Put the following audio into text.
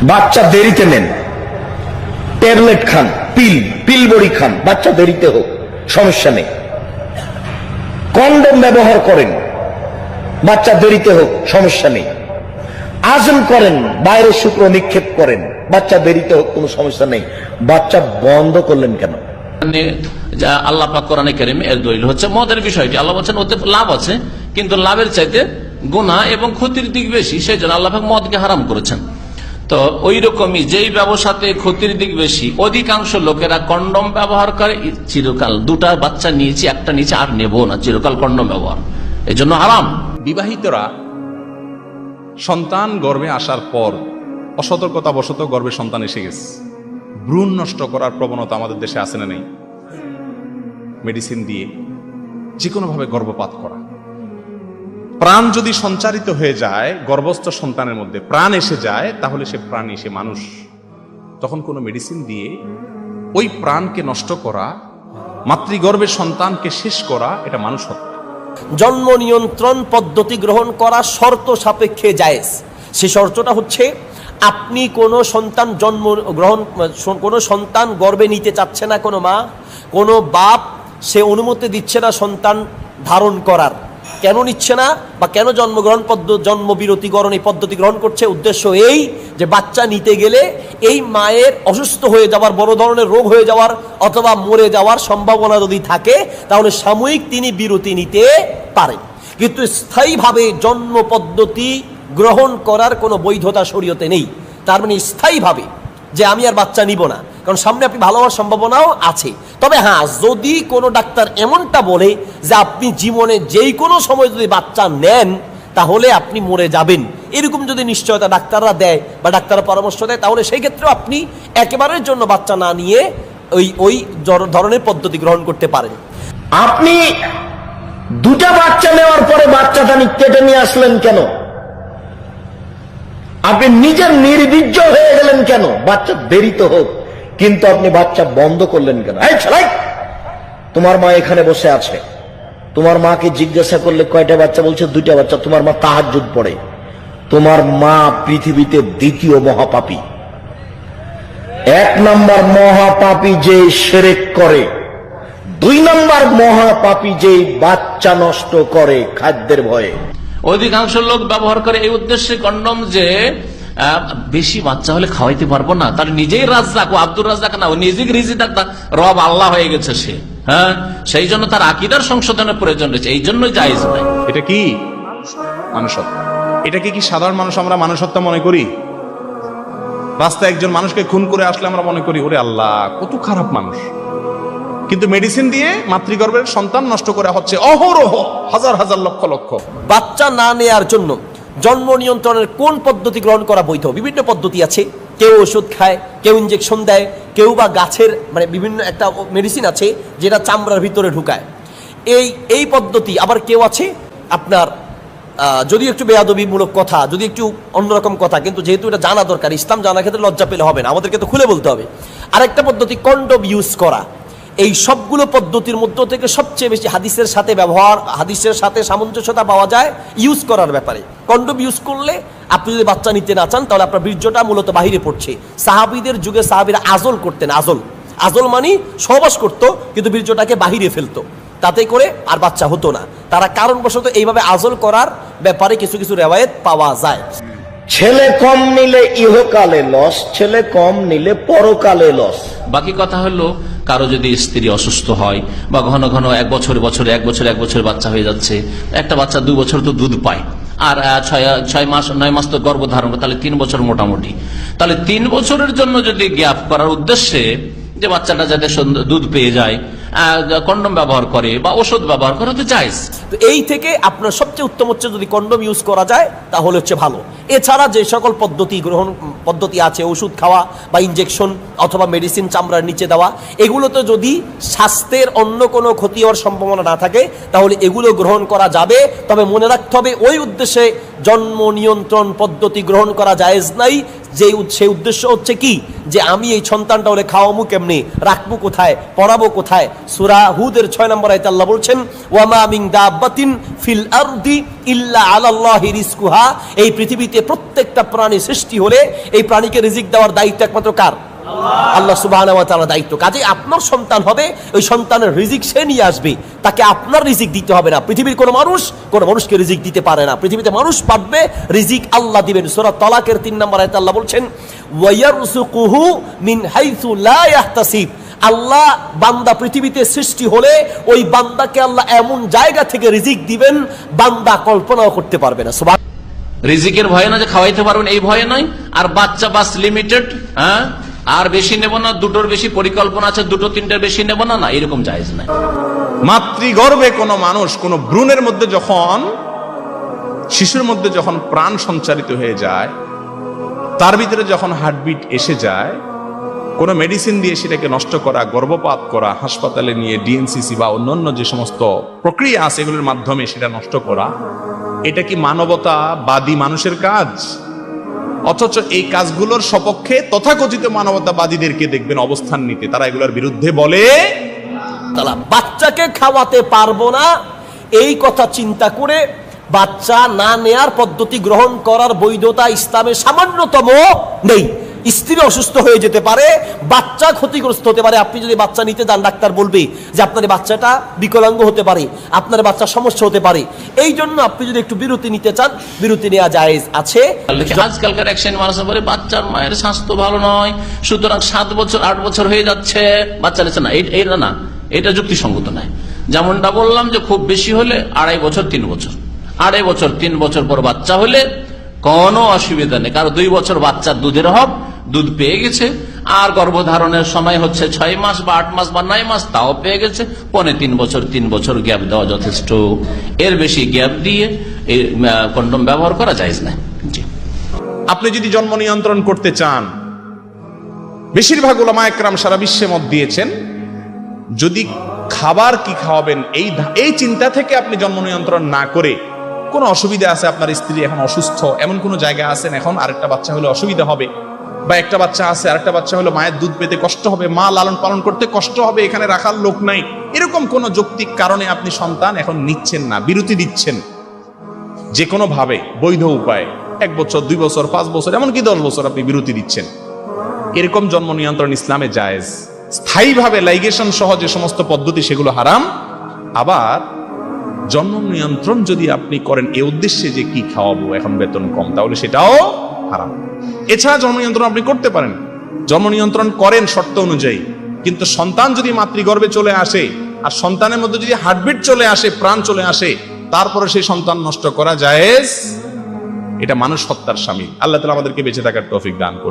বাচ্চা দেরিতে নেন, ট্যাবলেট খান, পিল বড়ি খান, বাচ্চা দেরিতে হোক, সমস্যা নেই। কন্ডম ব্যবহার করেন, বাচ্চা দেরিতে হোক, সমস্যা নেই। আজম করেন, বাইরে শুক্র নিক্ষেপ করেন, বাচ্চা দেরিতে হোক, কোনো সমস্যা নেই। বাচ্চা বন্ধ করলেন কেন? আল্লাহ পাক কোরআনে কারীমে এর দলিল হচ্ছে মদের বিষয়টি। আল্লাহ বলছেন ওতে লাভ আছে, কিন্তু লাভের চাইতে গুনাহ এবং ক্ষতির দিক বেশি, সেই জন্য আল্লাহ পাক মদকে হারাম করেছেন। তো ওই রকমই যেই ব্যবসাতে ক্ষতির দিক বেশি, অধিকাংশ লোকেরা কন্ডম ব্যবহার করে চিরকাল। দুটা বাচ্চা নিয়েছি, একটা নিচে আর নেব না, চিরকাল কন্ডম ব্যবহার, এই জন্য হারাম। বিবাহিতরা সন্তান গর্ভে আসার পর অসতর্কতা বশত গর্ভে সন্তান এসে গেছে, ভ্রূণ নষ্ট করার প্রবণতা আমাদের দেশে আছে না নেই? মেডিসিন দিয়ে যে কোনোভাবে গর্ভপাত করা, প্রাণ যদি সঞ্চারিত হয়ে যায় গর্ভস্থ সন্তানের মধ্যে, প্রাণ এসে যায়, তাহলে সে প্রাণী, সে মানুষ। তখন কোনো মেডিসিন দিয়ে ওই প্রাণকে নষ্ট করা, মাতৃগর্ভের সন্তানকে শেষ করা, এটা মানুষ হত্যা। জন্ম নিয়ন্ত্রণ পদ্ধতি গ্রহণ করা শর্ত সাপেক্ষে জায়েজ। সে শর্তটা হচ্ছে, আপনি কোনো সন্তান গর্ভে নিতে চাচ্ছে না কোনো মা, কোনো বাপ সে অনুমতি দিচ্ছে না সন্তান ধারণ করার। কেন নিচ্ছে না বা কেন জন্মবিরতিকরণ এই পদ্ধতি গ্রহণ করছে? উদ্দেশ্য এই যে বাচ্চা নিতে গেলে এই মায়ের অসুস্থ হয়ে যাওয়ার, বড় ধরনের রোগ হয়ে যাওয়ার অথবা মরে যাওয়ার সম্ভাবনা যদি থাকে, তাহলে সাময়িক তিনি বিরতি নিতে পারেন। কিন্তু স্থায়ীভাবে জন্ম পদ্ধতি গ্রহণ করার কোনো বৈধতা শরীয়তে নেই। তার মানে স্থায়ীভাবে যে আমি আর বাচ্চা নিব না, কারণ সামনে আপনি ভালো হওয়ার সম্ভাবনাও আছে। তবে হ্যাঁ, যদি কোনো ডাক্তার এমনটা বলে যে আপনি জীবনে যেই কোনো সময় যদি বাচ্চা নেন তাহলে আপনি মরে যাবেন, এরকম যদি নিশ্চয়তা ডাক্তাররা দেয় বা ডাক্তাররা পরামর্শ দেয়, তাহলে সেই ক্ষেত্রে আপনি একেবারের জন্য বাচ্চা না নিয়ে ওই ধরনের পদ্ধতি গ্রহণ করতে পারেন। আপনি দুটা বাচ্চা নেওয়ার পরে বাচ্চাটা কেটে নিয়ে আসলেন কেন? আপনি নিজের নির্বীর্য হয়ে গেলেন কেন? বাচ্চা দেরিতে হোক, কিন্তু আপনি বাচ্চা বন্ধ করলেন কেন? এই ছেলে, তোমার মা এখানে বসে আছে, তোমার মাকে জিজ্ঞাসা করলে কয়টা বাচ্চা? বলছে দুইটা বাচ্চা। তোমার মা তাহাজ্জুদ পড়ে। তোমার মা পৃথিবীতে দ্বিতীয় মহাপাপী। এক নম্বর মহাপাপী যে শিরক করে, দুই নম্বর মহাপাপী যে বাচ্চা নষ্ট করে খাদ্যের ভয়ে। অধিকাংশ লোক ব্যবহার করে এই উদ্দেশ্যে কন্ডম যে বেশি বাচ্চা হলে খাওয়াইতে পারবো না, তার নিজেই রাজ্জাক, ও আব্দুর রাজ্জাক না, ও নিজেই রিজিক রব আল্লাহ হয়ে গেছে সে। হ্যাঁ, সেই জন্য তার আকীদার সংশোধনের প্রয়োজন রয়েছে, এই জন্য জায়েজ নাই। এটা কি মানুষত্ব? এটাকে কি সাধারণ মানুষ আমরা মানুষত্ব মনে করি? রাস্তায় একজন মানুষকে খুন করে আসলে আমরা মনে করি ওরে আল্লাহ কত খারাপ মানুষ। কিন্তু মেডিসিন দিয়ে মাতৃগর্ভের সন্তান নষ্ট করা হচ্ছে অহরহ, হাজার হাজার লক্ষ লক্ষ। বাচ্চা না নেয়ার জন্য জন্ম নিয়ন্ত্রণের কোন পদ্ধতি গ্রহণ করা বৈধ? বিভিন্ন পদ্ধতি আছে। কেউ ওষুধ খায়, কেউ ইঞ্জেকশন দেয়, কেউ বা গাছের বিভিন্ন একটা মেডিসিন আছে যেটা চামড়ার ভিতরে ঢুকায়, এই পদ্ধতি। আবার কেউ আছে আপনার যদি একটু বেয়াদবিমূলক কথা, যদি একটু অন্যরকম কথা, কিন্তু যেহেতু এটা জানা দরকার, ইসলাম জানার ক্ষেত্রে লজ্জা পেলে হবে না, আমাদেরকে তো খুলে বলতে হবে। আরেকটা পদ্ধতি কন্ডম ইউজ করা। এই সবগুলো পদ্ধতির মধ্য থেকে সবচেয়ে বেশি হাদিসের সাথে সামঞ্জস্যতা পাওয়া যায় ইউজ করার ব্যাপারে। কন্ডম ইউজ করলে আপনি যদি বাচ্চা নিতে না চান, তাহলে আপনার বীর্যটা মূলত বাহিরে পড়ছে। সাহাবীদের যুগে সাহাবীরা আজল করতেন। আজল মানে সহবাস করতো, কিন্তু বীর্যটাকে বাহিরে ফেলতো, তাতে করে আর বাচ্চা হতো না। তারা কারণবশত এইভাবে আজল করার ব্যাপারে কিছু কিছু রেওয়ায়েত পাওয়া যায়। ছেলে কম নিলে ইহকালে লস, ছেলে কম নিলে পরকালে লস। বাকি কথা হলো, কারো যদি স্ত্রী অসুস্থ হয় বা ঘন ঘন এক বছর বাচ্চা হয়ে যাচ্ছে, একটা বাচ্চা 2 বছর তো দুধ পায়, আর 9 মাস তো গর্ভধারণ করে, তাহলে 3 বছর মোটামুটি। তাহলে 3 বছরের জন্য যদি গ্যাপ করার উদ্দেশ্যে যে বাচ্চাটা যাতে দুধ পেয়ে যায় কন্ডম ব্যবহার করে বা ওষুধ ব্যবহার করে, তো জায়েজ। তো এই থেকে আপনার সবচেয়ে উত্তম হচ্ছে যদি কন্ডম ইউজ করা যায় তাহলে হচ্ছে ভালো। এছাড়া যে সকল পদ্ধতি আছে, ওষুধ খাওয়া বা ইনজেকশন অথবা মেডিসিন চামড়ার নিচে দেওয়া, এগুলোতে যদি স্বাস্থ্যের অন্য কোনো ক্ষতি হওয়ার সম্ভাবনা না থাকে তাহলে এগুলো গ্রহণ করা যাবে। তবে মনে রাখতে হবে, ওই উদ্দেশ্যে জন্ম নিয়ন্ত্রণ পদ্ধতি গ্রহণ করা জায়েজ নাই। সেই উদ্দেশ্য হচ্ছে কি, যে আমি এই সন্তানটা হলে খাওয়ামু কেমনে, রাখবো কোথায়, পড়াবো কোথায়। সূরা হুদের 6 নম্বর আয়াতে আল্লাহ বলছেন, ওয়ামা মিন দাব্বাতিন ফিল আরদি ইল্লা আলাল্লাহি রিজকুহা। এই পৃথিবীতে প্রত্যেকটা প্রাণী সৃষ্টি হলে এই প্রাণীকে রিজিক দেওয়ার দায়িত্ব একমাত্র কার? আল্লাহ সুবহানাহু ওয়া তাআলার দায়িত্ব। কাজে আপনার সন্তান হবে, ওই সন্তানের রিজিক সে নিয়ে আসবে, তাকে আপনার রিজিক দিতে হবে না। পৃথিবীর কোনো মানুষকে রিজিক দিতে পারে না। পৃথিবীতে মানুষ পারবে, রিজিক আল্লাহ দিবেন। সূরা তালাকের 3 নম্বর আয়াতে আল্লাহ বলছেন, ওয়ায়ারযুকুহু মিন হাইসু লা ইয়াহতাসিব। আল্লাহ বান্দা পৃথিবীতে সৃষ্টি হলে ওই বান্দাকে আল্লাহ এমন জায়গা থেকে রিজিক দিবেন বান্দা কল্পনাও করতে পারবে না। রিজিকের ভয়ে না যে খাওয়াইতে পারবেন এই ভয়ে নয়। আর বাচ্চা বাস লিমিটেড, হ্যাঁ, আর বেশি নেব না, দুটোর বেশি পরিকল্পনা আছে, দুটো তিনটার বেশি নেব না, না, এরকম জায়েজ নাই। মাতৃগর্ভে কোনো মানুষ, কোন ভ্রূণের মধ্যে যখন, শিশুর মধ্যে যখন প্রাণ সঞ্চারিত হয়ে যায়, তার ভিতরে যখন হার্টবিট এসে যায়, কোনো মেডিসিন দিয়ে সেটাকে নষ্ট করা, গর্ভপাত করা, হাসপাতালে নিয়ে ডিএনসিসি বা অন্যান্য যে সমস্ত প্রক্রিয়া আছে এগুলোর মাধ্যমে সেটা নষ্ট করা, এটা কি মানবতাবাদী মানুষের কাজ? অথচ এই কাজগুলোর সপক্ষে তথাকথিত মানবতাবাদীদেরকে দেখবেন অবস্থান নিতে, তারা এগুলোর বিরুদ্ধে বলে। বাচ্চাকে খাওয়াতে পারবো না এই কথা চিন্তা করে বাচ্চা না নেয়ার পদ্ধতি গ্রহণ করার বৈধতা ইসলামে সামান্যতম নেই। স্ত্রী অসুস্থ হয়ে যেতে পারে, বাচ্চা ক্ষতিগ্রস্ত হতে পারে। আপনি যদি বাচ্চা নিতে যান, ডাক্তার বলবে যে আপনার বাচ্চাটা বিকলাঙ্গ হতে পারে, আপনার বাচ্চার সমস্যা হতে পারে। এই জন্য আপনি যদি একটু বিরতি নিতে চান, বিরতি নেওয়া জায়েজ আছে। আজকালকার এক শ্রেণীর মানুষ বলে বাচ্চার মায়ের স্বাস্থ্য ভালো নয়, সুতরাং 7 বছর 8 বছর হয়ে যাচ্ছে বাচ্চা নিচ্ছে না। এটা না, এটা যুক্তিসঙ্গত নয়। যেমনটা বললাম যে খুব বেশি হলে 2.5 বছর 3 বছর, 2.5 বছর 3 বছর পর বাচ্চা হলে কোনো অসুবিধা নেই। কারণ 2 বছর বাচ্চার দুধের হক, দুধ পেয়ে গেছে, আর গর্ভধারণের সময় হচ্ছে 6 মাস বা 8 মাস বা 9 মাস, তাও পেয়ে গেছে। 3 বছর গ্যাপ দেওয়া যথেষ্ট। এর বেশি গ্যাপ দিয়ে কন্ডম ব্যবহার করা জায়েজ না। জি, আপনি যদি জন্ম নিয়ন্ত্রণ করতে চান, বেশিরভাগ উলামা একরাম সারা বিশ্বে মত দিয়েছেন, যদি খাবার কি খাওয়াবেন এই চিন্তা থেকে আপনি জন্ম নিয়ন্ত্রণ না করে, কোনো অসুবিধা আছে, আপনার স্ত্রী এখন অসুস্থ, এমন কোন জায়গায় আছেন এখন আরেকটা বাচ্চা হলে অসুবিধা হবে, বা একটা বাচ্চা আছে আরেকটা বাচ্চা হলে মায়ের দুধ পেতে কষ্ট হবে, মা লালন পালন করতে কষ্ট হবে, এখানে রাখার লোক নাই, এরকম কোন যৌক্তিক কারণে আপনি সন্তান এখন নিচ্ছেন না, বিরতি দিচ্ছেন, যে কোনো ভাবে বৈধ উপায়ে 1 বছর 2 বছর 5 বছর এমনকি 10 বছর আপনি বিরতি দিচ্ছেন, এরকম জন্ম নিয়ন্ত্রণ ইসলামে জায়েজ। স্থায়ীভাবে লাইগেশন সহ যে সমস্ত পদ্ধতি সেগুলো হারাম। আবার জন্ম নিয়ন্ত্রণ যদি আপনি করেন এ উদ্দেশ্যে যে কি খাওয়াবো, এখন বেতন কম, তাহলে সেটাও হারাম। এছাড়া জন্ম নিয়ন্ত্রণ আপনি করতে পারেন, জন্ম নিয়ন্ত্রণ করেন শর্ত অনুযায়ী, কিন্তু সন্তান যদি মাতৃগর্ভে চলে আসে আর সন্তানের মধ্যে যদি হার্টবিট চলে আসে, প্রাণ চলে আসে, তারপরে সেই সন্তান নষ্ট করা জায়েজ। এটা মানুষ হত্যার শামিল। আল্লাহ তাআলা আমাদেরকে বেঁচে থাকার তৌফিক দান করুন।